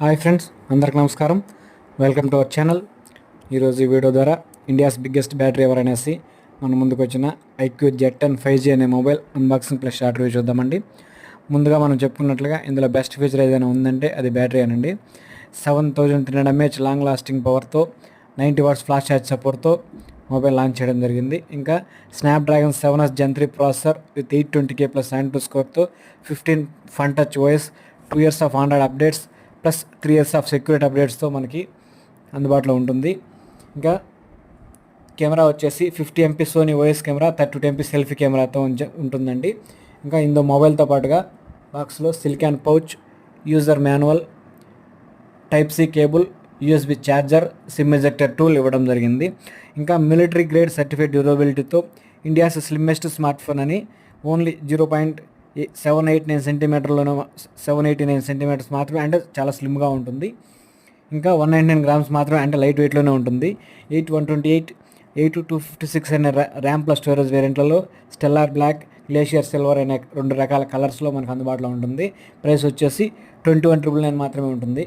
Hi friends, అందరికి నమస్కారం. Welcome to our channel. ఈరోజు ఈ వీడియో ద్వారా ఇండియాస్ బిగ్గెస్ట్ బ్యాటరీ ఎవర్ అనేసి మన ముందుకు వచ్చిన IQ Z10 5G అనే mobile unboxing plus short review చూద్దామండి. ముందుగా మనం చెప్పుకున్నట్లుగా ఇందులో బెస్ట్ ఫీచర్ ఏదైనా ఉందంటే అది బ్యాటరీ అనండి. 7300 mAh లాంగ్ లాస్టింగ్ పవర్తో 90 watts ఫ్లాష్ ఛార్జ్ సపోర్ట్తో మొబైల్ లాంచ్ చేయడం జరిగింది. ఇంకా Snapdragon 7S Gen 3 processor with 820K plus Android స్కోర్తో 15 fun touch OS, 2 years of Android updates plus 3 years ఆఫ్ సెక్యూరిటీ అప్డేట్స్తో మనకి అందుబాటులో ఉంటుంది. ఇంకా కెమెరా వచ్చేసి 50 MP Sony OS camera, 32 MP selfie కెమెరాతో ఉంటుందండి. ఇంకా ఇందులో మొబైల్తో పాటుగా బాక్స్లో silicone pouch, user manual, type C cable, USB charger, sim ejector tool ఇవ్వడం జరిగింది. ఇంకా మిలిటరీ గ్రేడ్ సర్టిఫైడ్ డ్యూరబిలిటీతో ఇండియాస్ స్లిమ్మెస్ట్ స్మార్ట్ ఫోన్ అని ఓన్లీ 0.789 సెంటీమీటర్స్ మాత్రమే, అంటే చాలా స్లిమ్గా ఉంటుంది. ఇంకా 199 grams మాత్రమే, అంటే లైట్ వెయిట్లోనే ఉంటుంది. 8128, 8256 అనే ర్యామ్ ప్లస్ స్టోరేజ్ వేరియంట్లలో స్టెల్లార్ బ్లాక్, గ్లేషియర్ సిల్వర్ అనే 2 రకాల కలర్స్లో మనకు అందుబాటులో ఉంటుంది. ప్రైస్ వచ్చేసి 21,999 మాత్రమే ఉంటుంది.